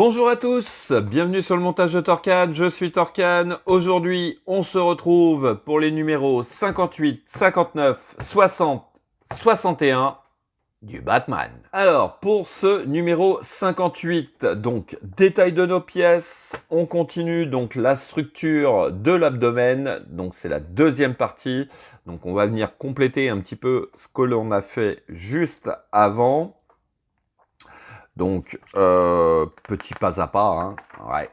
Bonjour à tous, bienvenue sur le montage de Torcan, je suis Torcan. Aujourd'hui, on se retrouve pour les numéros 58, 59, 60, 61 du Batman. Alors, pour ce numéro 58, donc détail de nos pièces, on continue donc la structure de l'abdomen, donc c'est la deuxième partie. Donc on va venir compléter un petit peu ce que l'on a fait juste avant. Donc, petit pas à pas, hein. Ouais.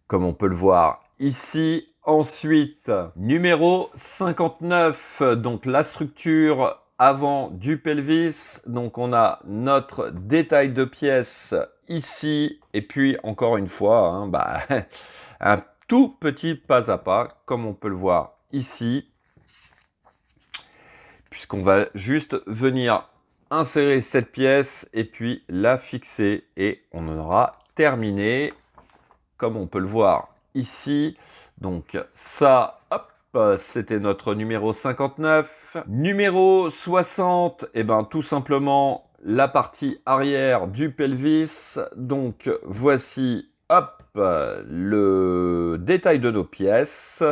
Comme on peut le voir ici. Ensuite, numéro 59, donc la structure avant du pelvis. Donc, on a notre détail de pièces ici. Et puis, encore une fois, hein, un tout petit pas à pas, comme on peut le voir ici. Puisqu'on va juste venir insérer cette pièce et puis la fixer et on en aura terminé comme on peut le voir ici. Donc ça, hop, c'était notre numéro 59. Numéro 60, et ben tout simplement la partie arrière du pelvis. Donc voici, hop, le détail de nos pièces.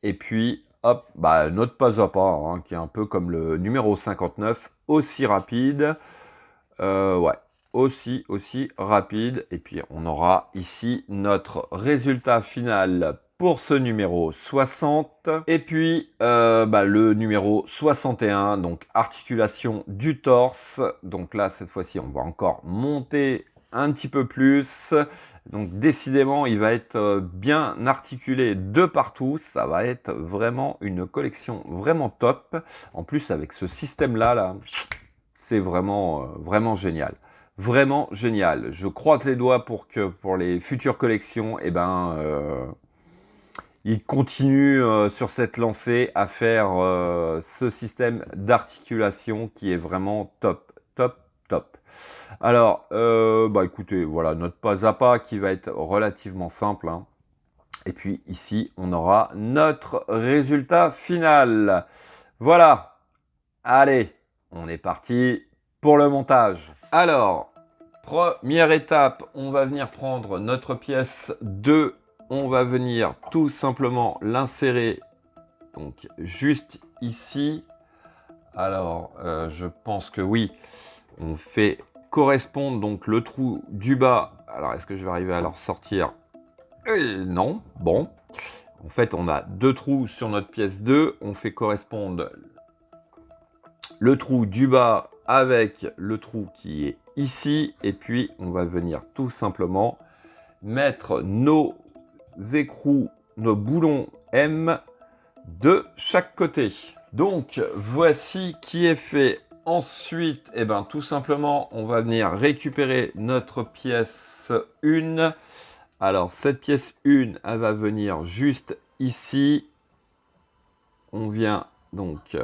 Et puis, hop, notre pas à pas, hein, qui est un peu comme le numéro 59, aussi rapide. Ouais, aussi rapide. Et puis, on aura ici notre résultat final pour ce numéro 60. Et puis, le numéro 61, donc articulation du torse. Donc là, cette fois-ci, on va encore monter un petit peu plus. Donc décidément, il va être bien articulé de partout. Ça va être vraiment une collection vraiment top. En plus, avec ce système-là, c'est vraiment génial. Vraiment génial. Je croise les doigts pour que pour les futures collections, ils continuent sur cette lancée à faire ce système d'articulation qui est vraiment top, top, top. Alors, écoutez, voilà, notre pas à pas qui va être relativement simple, hein. Et puis ici, on aura notre résultat final. Voilà. Allez, on est parti pour le montage. Alors, première étape, on va venir prendre notre pièce 2. On va venir tout simplement l'insérer donc juste ici. Alors, je pense que oui, on fait correspondre donc le trou du bas. Alors, est-ce que je vais arriver à le ressortir? Non, bon. En fait, on a deux trous sur notre pièce 2. On fait correspondre le trou du bas avec le trou qui est ici. Et puis, on va venir tout simplement mettre nos écrous, nos boulons M de chaque côté. Donc, voici qui est fait. Ensuite, tout simplement, on va venir récupérer notre pièce 1. Alors, cette pièce 1, elle va venir juste ici. On vient donc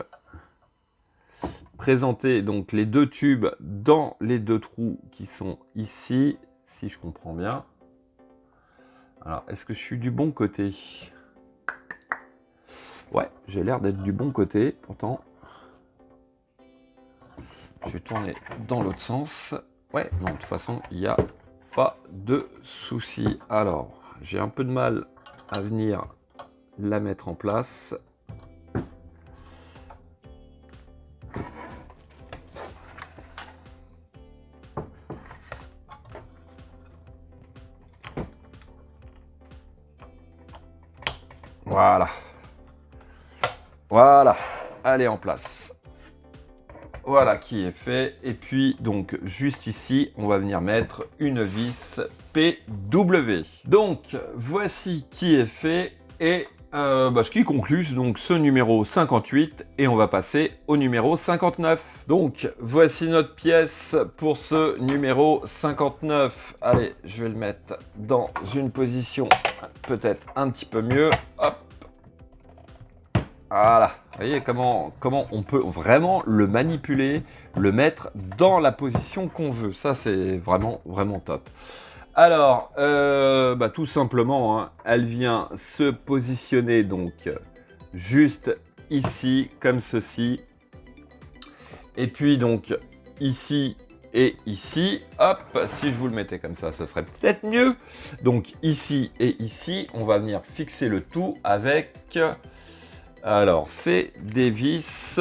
présenter donc les deux tubes dans les deux trous qui sont ici, si je comprends bien. Alors, est-ce que je suis du bon côté? Ouais, j'ai l'air d'être du bon côté, pourtant. Je vais tourner dans l'autre sens. Ouais, non, de toute façon, il n'y a pas de souci. Alors, j'ai un peu de mal à venir la mettre en place. Voilà. Voilà. Elle est en place. Voilà qui est fait. Et puis, donc, juste ici, on va venir mettre une vis PW. Donc, voici qui est fait. Et ce qui conclut donc ce numéro 58. Et on va passer au numéro 59. Donc, voici notre pièce pour ce numéro 59. Allez, je vais le mettre dans une position peut-être un petit peu mieux. Hop. Voilà, vous voyez comment on peut vraiment le manipuler, le mettre dans la position qu'on veut. Ça, c'est vraiment top. Alors, tout simplement, hein, elle vient se positionner donc juste ici, comme ceci. Et puis donc ici, et ici. Hop, si je vous le mettais comme ça, ce serait peut-être mieux. Donc ici et ici, on va venir fixer le tout avec... Alors, c'est des vis...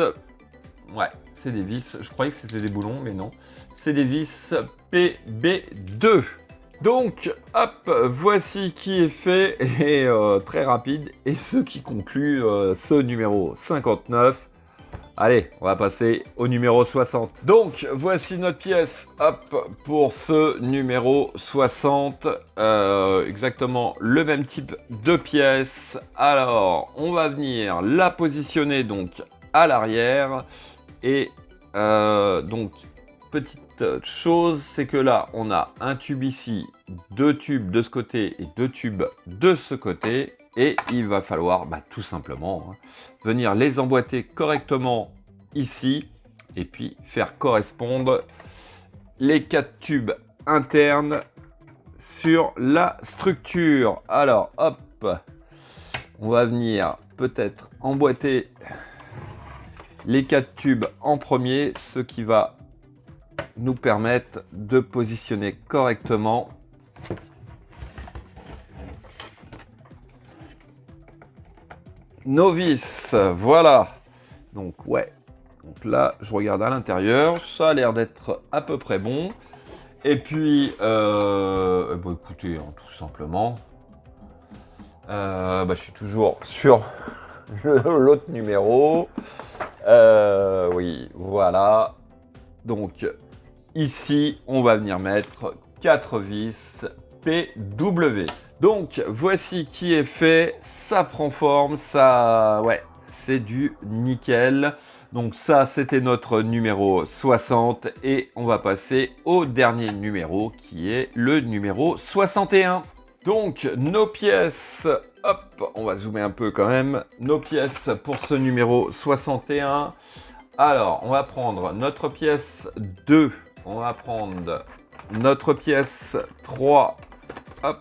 Ouais, c'est des vis. Je croyais que c'était des boulons, mais non. C'est des vis PB2. Donc, hop, voici qui est fait, et très rapide, et ce qui conclut ce numéro 59. Allez, on va passer au numéro 60. Donc, voici notre pièce, hop, pour ce numéro 60. Exactement le même type de pièce. Alors, on va venir la positionner donc à l'arrière, et donc, petite chose, c'est que là, on a un tube ici, 2 tubes de ce côté et 2 tubes de ce côté. Et il va falloir tout simplement venir les emboîter correctement ici. Et puis faire correspondre les 4 tubes internes sur la structure. Alors, hop, on va venir peut-être emboîter les 4 tubes en premier, ce qui va nous permettre de positionner correctement nos vis. Voilà. Donc ouais. Donc là, je regarde à l'intérieur. Ça a l'air d'être à peu près bon. Et puis, écoutez, tout simplement, je suis toujours sur l'autre numéro. Oui, voilà. Donc ici, on va venir mettre 4 vis PW. Donc voici qui est fait, ça prend forme, ça, ouais, c'est du nickel. Donc ça, c'était notre numéro 60 et on va passer au dernier numéro qui est le numéro 61. Donc nos pièces, hop, on va zoomer un peu quand même, nos pièces pour ce numéro 61. Alors, on va prendre notre pièce 2, on va prendre notre pièce 3, hop,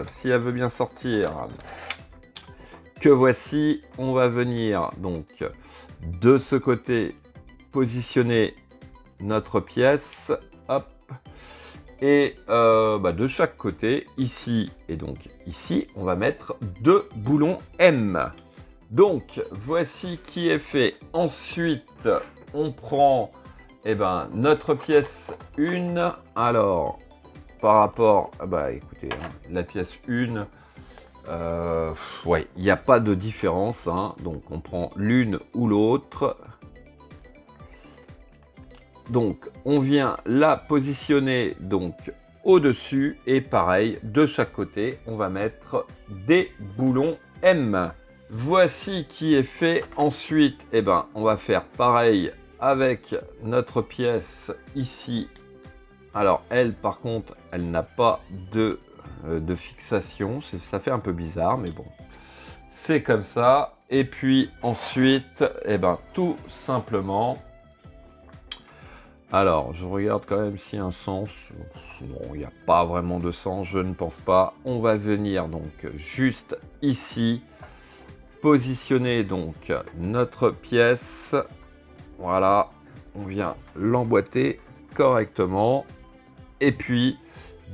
si elle veut bien sortir, que voici, on va venir donc de ce côté positionner notre pièce, hop, et de chaque côté, ici et donc ici, on va mettre 2 boulons M. Donc, voici qui est fait. Ensuite, on prend notre pièce 1. Alors, par rapport, écoutez, la pièce 1, ouais, il n'y a pas de différence. Donc, on prend l'une ou l'autre. Donc, on vient la positionner donc au-dessus. Et pareil, de chaque côté, on va mettre des boulons M. Voici qui est fait. Ensuite, on va faire pareil avec notre pièce ici. Alors, elle, par contre, elle n'a pas de fixation. Ça fait un peu bizarre, mais bon, c'est comme ça. Et puis ensuite, tout simplement. Alors, je regarde quand même s'il y a un sens. Non, il n'y a pas vraiment de sens, je ne pense pas. On va venir donc juste ici. Positionner donc notre pièce, voilà, on vient l'emboîter correctement et puis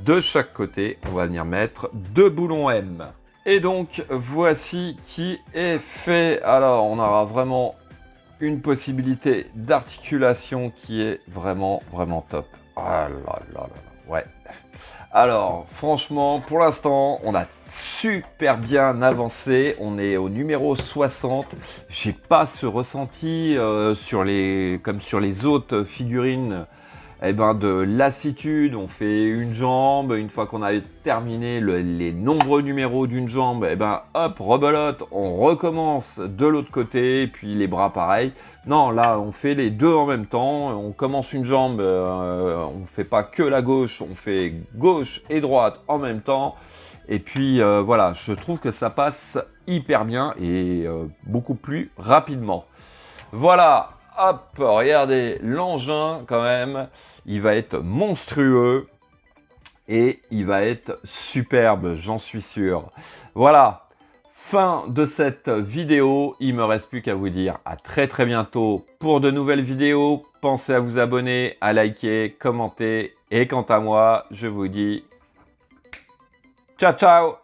de chaque côté on va venir mettre 2 boulons M. Et donc voici qui est fait. Alors on aura vraiment une possibilité d'articulation qui est vraiment top. Ah là là là, ouais. Alors franchement pour l'instant on a super bien avancé, on est au numéro 60. J'ai pas ce ressenti comme sur les autres figurines de lassitude. On fait une jambe, une fois qu'on a terminé les nombreux numéros d'une jambe, hop, rebelote, on recommence de l'autre côté, puis les bras pareil. Non, là on fait les deux en même temps, on commence une jambe, on fait pas que la gauche, on fait gauche et droite en même temps. Et puis voilà, je trouve que ça passe hyper bien et beaucoup plus rapidement. Voilà, hop, regardez l'engin quand même, il va être monstrueux et il va être superbe, j'en suis sûr. Voilà, fin de cette vidéo, il me reste plus qu'à vous dire à très bientôt pour de nouvelles vidéos. pensez à vous abonner, à liker, commenter. Et quant à moi, je vous dis ciao ciao.